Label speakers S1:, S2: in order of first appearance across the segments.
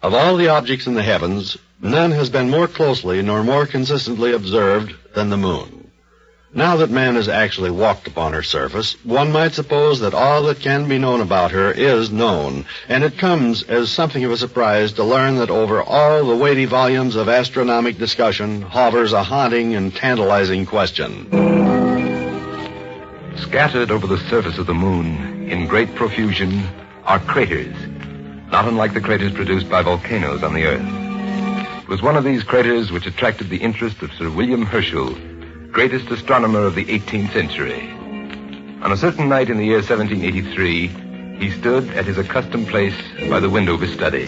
S1: Of all the objects in the heavens, none has been more closely nor more consistently observed than the moon. Now that man has actually walked upon her surface, one might suppose that all that can be known about her is known, and it comes as something of a surprise to learn that over all the weighty volumes of astronomic discussion hovers a haunting and tantalizing question.
S2: Scattered over the surface of the moon, in great profusion, are craters, not unlike the craters produced by volcanoes on the Earth. It was one of these craters which attracted the interest of Sir William Herschel, greatest astronomer of the 18th century. On a certain night in the year 1783, he stood at his accustomed place by the window of his study,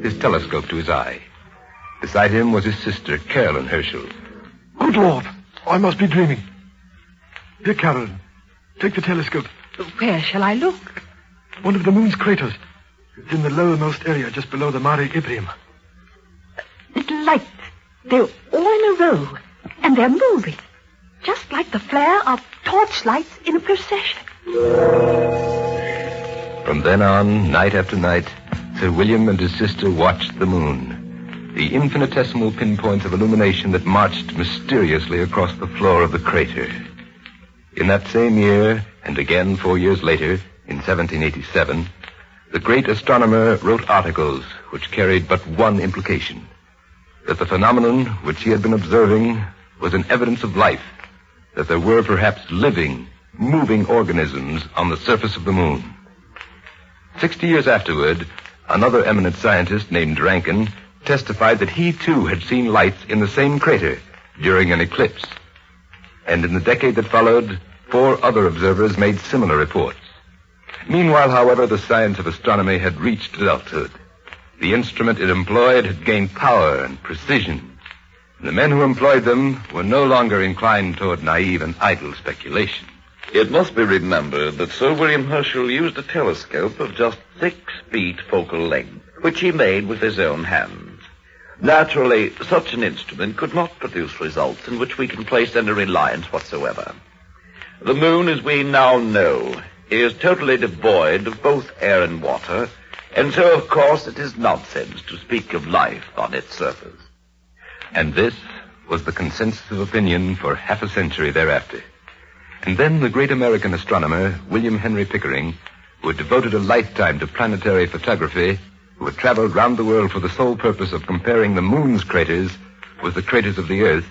S2: his telescope to his eye. Beside him was his sister, Caroline Herschel.
S3: Good Lord, I must be dreaming. Dear Caroline, take the telescope.
S4: Where shall I look?
S3: One of the moon's craters. It's in the lowermost area just below the Mare Imbrium.
S4: Little lights. They're all in a row, and they're moving, just like the flare of torchlights in a procession.
S2: From then on, night after night, Sir William and his sister watched the moon, the infinitesimal pinpoints of illumination that marched mysteriously across the floor of the crater. In that same year, and again 4 years later, in 1787, the great astronomer wrote articles which carried but one implication, that the phenomenon which he had been observing was an evidence of life, that there were perhaps living, moving organisms on the surface of the moon. 60 years afterward, another eminent scientist named Rankin testified that he too had seen lights in the same crater during an eclipse. And in the decade that followed, 4 other observers made similar reports. Meanwhile, however, the science of astronomy had reached adulthood. The instrument it employed had gained power and precision. And the men who employed them were no longer inclined toward naive and idle speculation.
S5: It must be remembered that Sir William Herschel used a telescope of just 6 feet focal length, which he made with his own hands. Naturally, such an instrument could not produce results in which we can place any reliance whatsoever. The moon, as we now know, is totally devoid of both air and water, and so, of course, it is nonsense to speak of life on its surface.
S2: And this was the consensus of opinion for half a century thereafter. And then the great American astronomer, William Henry Pickering, who had devoted a lifetime to planetary photography, who had traveled round the world for the sole purpose of comparing the moon's craters with the craters of the Earth,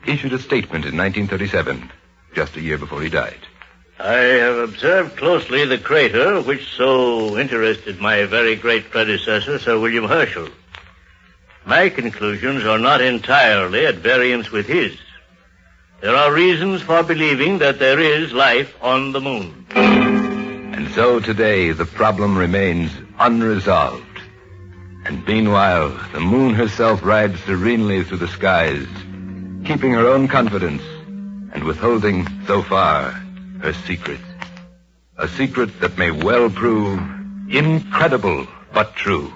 S2: issued a statement in 1937, just a year before he died.
S6: I have observed closely the crater which so interested my very great predecessor, Sir William Herschel. My conclusions are not entirely at variance with his. There are reasons for believing that there is life on the moon.
S2: And so today the problem remains unresolved. And meanwhile, the moon herself rides serenely through the skies, keeping her own confidence and withholding, so far, her secret. A secret that may well prove incredible but true.